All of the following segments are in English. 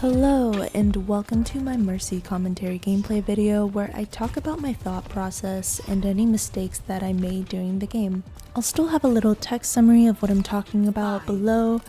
Hello and welcome to my Mercy commentary gameplay video where I talk about my thought process and any mistakes that I made during the game. I'll still have a little text summary of what I'm talking about below,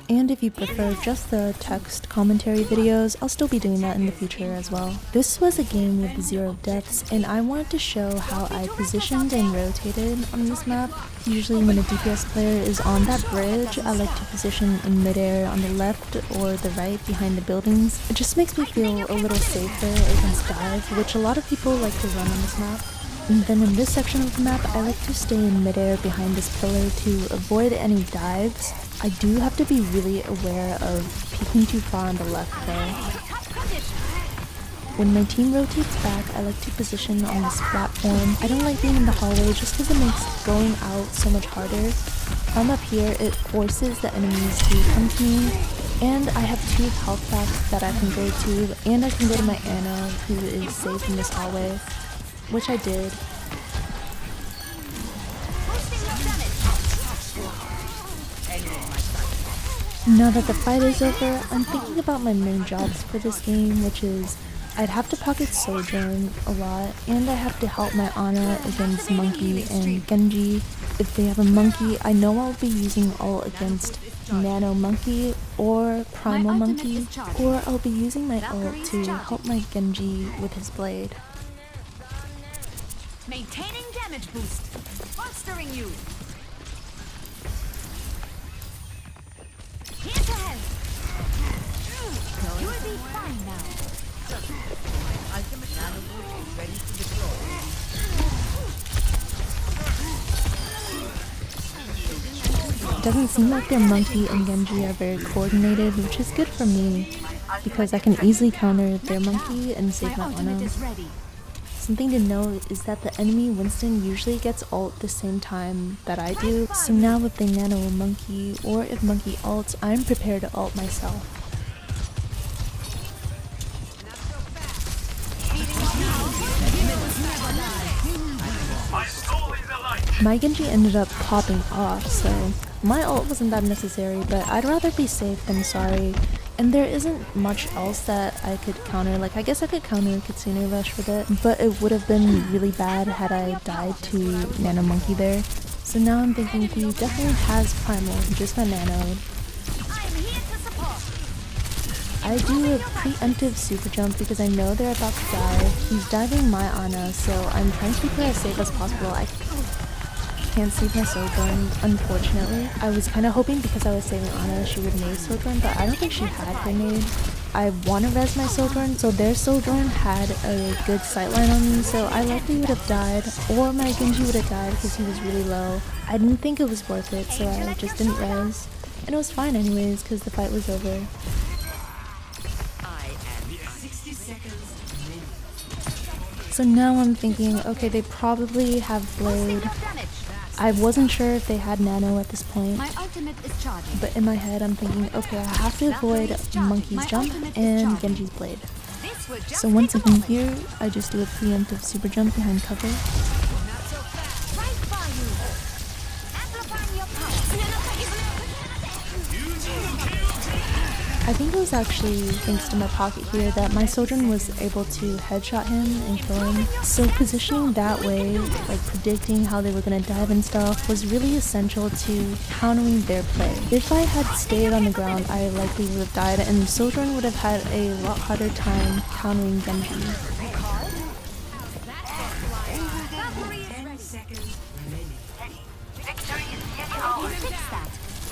and if you prefer just the text commentary videos, I'll still be doing that in the future as well. This was a game with 0 deaths, and I wanted to show how I positioned and rotated on this map. Usually when a DPS player is on that bridge, I like to position in midair on the left or the right behind the buildings. It just makes me feel a little safer against dive, which a lot of people like to run on this map. And then in this section of the map, I like to stay in midair behind this pillar to avoid any dives. I do have to be really aware of peeking too far on the left though. When my team rotates back, I like to position on this platform. I don't like being in the hallway just because it makes going out so much harder. If I'm up here, it forces the enemies to come to me, and I have 2 health packs that I can go to, and I can go to my Anna, who is safe in this hallway, which I did. Now that the fight is over, I'm thinking about my main jobs for this game, which is I'd have to pocket Sojourn a lot, and I have to help my Ana against Monkey and Genji. If they have a Monkey, I know I'll be using ult against Nano Monkey or Primal Monkey, or I'll be using my ult to help my Genji with his blade. Maintaining damage boost. Monstering you. Here's a hand. You'll be fine now. Ultimate nano boost is ready to deploy. It doesn't seem like their Monkey and Genji are very coordinated, which is good for me because I can easily counter their Monkey and save my Ana. Something to note is that the enemy Winston usually gets ult the same time that I do, so now if they nano a Monkey or if Monkey ults, I'm prepared to ult myself. My Genji ended up popping off, so my ult wasn't that necessary, but I'd rather be safe than sorry. And there isn't much else that I could counter. Like, I guess I could counter Kitsune Rush with it, but it would have been really bad had I died to Nano Monkey there. So now I'm thinking he definitely has Primal, he just got nanoed. I do a preemptive super jump because I know they're about to die. He's diving my Ana, so I'm trying to keep her as safe as possible. I can't save my Sojourn, unfortunately. I was kind of hoping because I was saving Ana she would nade Sojourn, but I don't think she had her nade. I want to res my Sojourn, so their Sojourn had a good sightline on me, so I likely would have died, or my Genji would have died because he was really low. I didn't think it was worth it, so I just didn't res. And it was fine anyways, because the fight was over. So now I'm thinking, okay, they probably have Blade. I wasn't sure if they had Nano at this point, but in my head I'm thinking, okay, I have to avoid Monkey's jump and Genji's blade. So once I'm in here, I just do a preemptive super jump behind cover. I think it was actually thanks to my pocket here that my Sojourn was able to headshot him and kill him. So positioning that way, like predicting how they were going to dive and stuff, was really essential to countering their play. If I had stayed on the ground, I likely would have died, and Sojourn would have had a lot harder time countering Genji.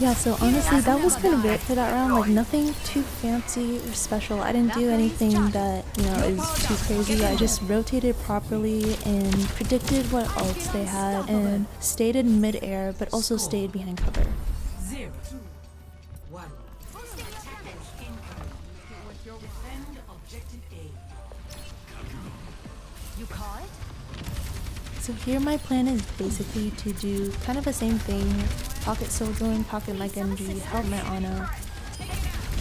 Yeah, so honestly, that was kind of it for that round. Like, nothing too fancy or special. I didn't do anything that, you know, is too crazy. I just rotated properly and predicted what ults they had and stayed in mid-air, but also stayed behind cover. 0, 2, 1. You call it? So here my plan is basically to do kind of the same thing. Pocket Sojourn, pocket my Genji, help my Ana.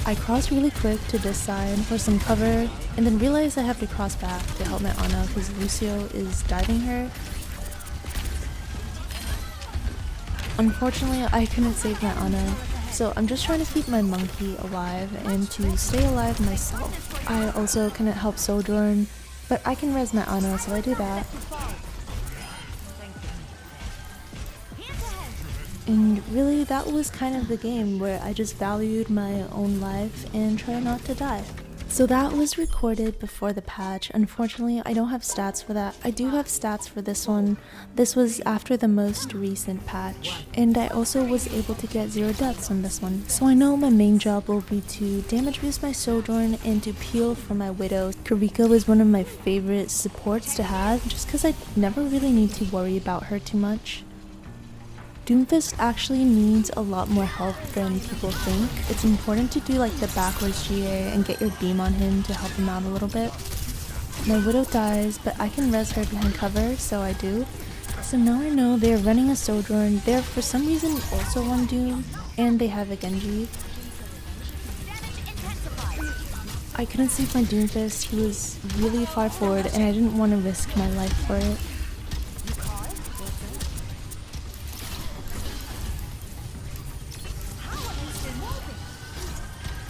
I cross really quick to this side for some cover, and then realize I have to cross back to help my Ana because Lucio is diving her. Unfortunately, I couldn't save my Ana, So I'm just trying to keep my monkey alive and to stay alive myself. I also cannot help Sojourn, but I can res my Ana, so I do that. And really, that was kind of the game where I just valued my own life and tried not to die. So that was recorded before the patch. Unfortunately, I don't have stats for that. I do have stats for this one. This was after the most recent patch. And I also was able to get 0 deaths on this one. So I know my main job will be to damage boost my Sojourn and to peel for my Widow. Kiriko is one of my favorite supports to have just because I never really need to worry about her too much. Doomfist actually needs a lot more help than people think. It's important to do like the backwards GA and get your beam on him to help him out a little bit. My Widow dies, but I can res her behind cover, so I do. So now I know they're running a Sojourn, they're for some reason also on Doom, and they have a Genji. I couldn't save my Doomfist, he was really far forward and I didn't want to risk my life for it.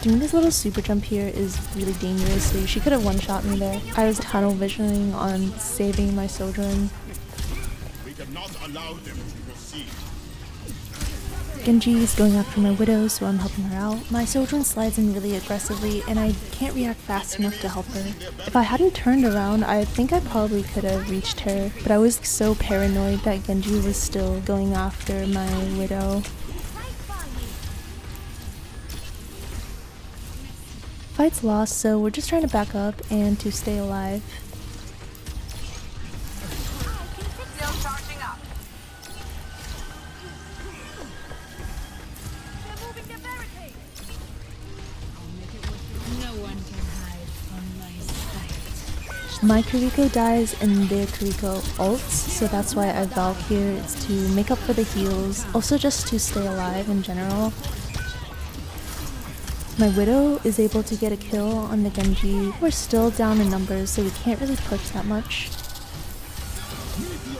Doing this little super jump here is really dangerous, so she could have one-shot me there. I was tunnel visioning on saving my Sojourn. We cannot allow them to proceed. Genji is going after my Widow, so I'm helping her out. My Sojourn slides in really aggressively, and I can't react fast enough to help her. If I hadn't turned around, I think I probably could have reached her, but I was so paranoid that Genji was still going after my Widow. Fight's lost, so we're just trying to back up and to stay alive. Still charging up. They're moving the barricade. No one can hide from my sight. My Kiriko dies and their Kiriko ults, so that's why I Valk here, is to make up for the heals, also just to stay alive in general. My Widow is able to get a kill on the Genji. We're still down in numbers, so we can't really push that much.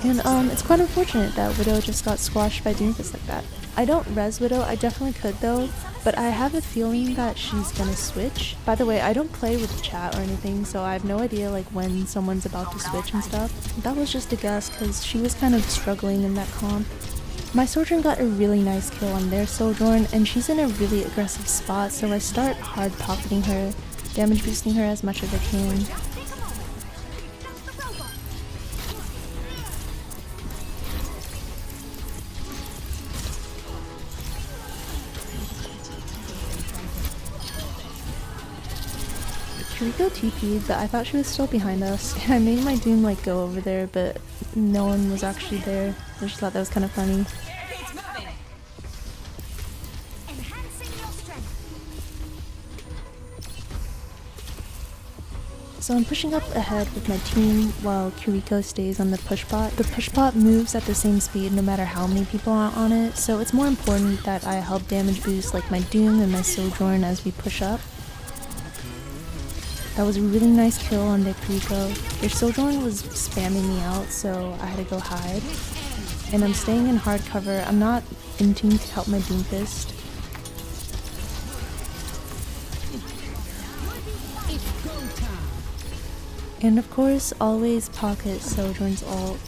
And it's quite unfortunate that Widow just got squashed by Doomfist like that. I don't res Widow, I definitely could though, but I have a feeling that she's gonna switch. By the way, I don't play with chat or anything, so I have no idea like when someone's about to switch and stuff. That was just a guess because she was kind of struggling in that comp. My Sojourn got a really nice kill on their Sojourn, and she's in a really aggressive spot, so I start hard pocketing her, damage boosting her as much as I can. Kiriko TP'd, but I thought she was still behind us, and I made my Doom like go over there, but no one was actually there. I just thought that was kind of funny. So I'm pushing up ahead with my team while Kiriko stays on the push bot. The push bot moves at the same speed no matter how many people are on it, so it's more important that I help damage boost like my Doom and my Sojourn as we push up. That was a really nice kill on their Kiriko. Their Sojourn was spamming me out, so I had to go hide. And I'm staying in hard cover. I'm not in tune to help my Doomfist. And of course, always pocket Sojourn's ult.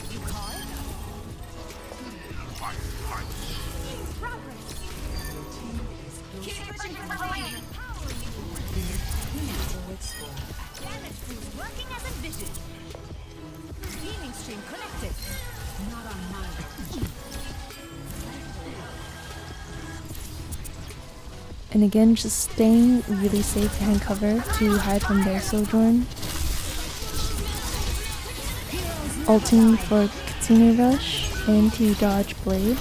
And again, just staying really safe behind cover to hide from their Sojourn. Ulting for Kitsune Rush and to dodge Blade.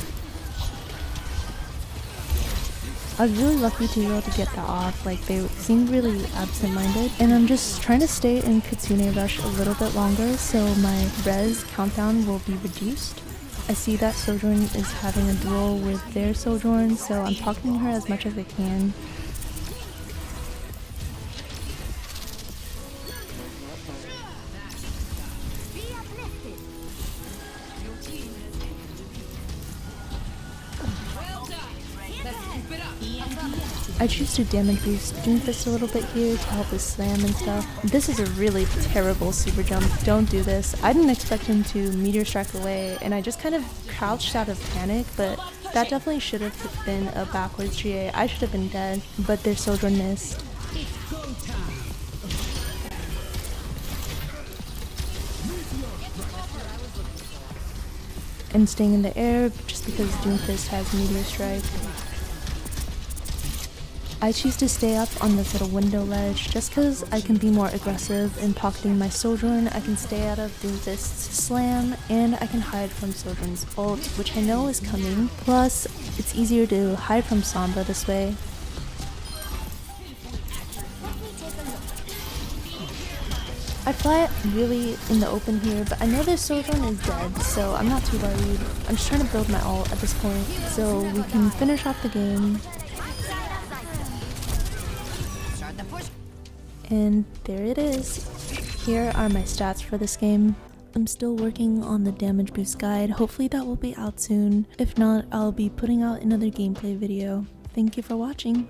I was really lucky to be able to get that off, like they seemed really absent-minded. And I'm just trying to stay in Kitsune Rush a little bit longer so my res countdown will be reduced. I see that Sojourn is having a duel with their Sojourn, so I'm pocketing her as much as I can. I choose to damage boost Doomfist a little bit here to help with slam and stuff. This is a really terrible super jump. Don't do this. I didn't expect him to meteor strike away, and I just kind of crouched out of panic, but that definitely should have been a backwards GA. I should have been dead, but their Sojourn missed. And staying in the air just because Doomfist has meteor strike. I choose to stay up on this little window ledge just because I can be more aggressive in pocketing my Sojourn. I can stay out of Doomfist's slam, and I can hide from Sojourn's ult, which I know is coming. Plus, it's easier to hide from Sombra this way. I fly really in the open here, but I know this Sojourn is dead, so I'm not too worried. I'm just trying to build my ult at this point so we can finish off the game. And there it is. Here are my stats for this game. I'm still working on the damage boost guide. Hopefully that will be out soon. If not, I'll be putting out another gameplay video. Thank you for watching.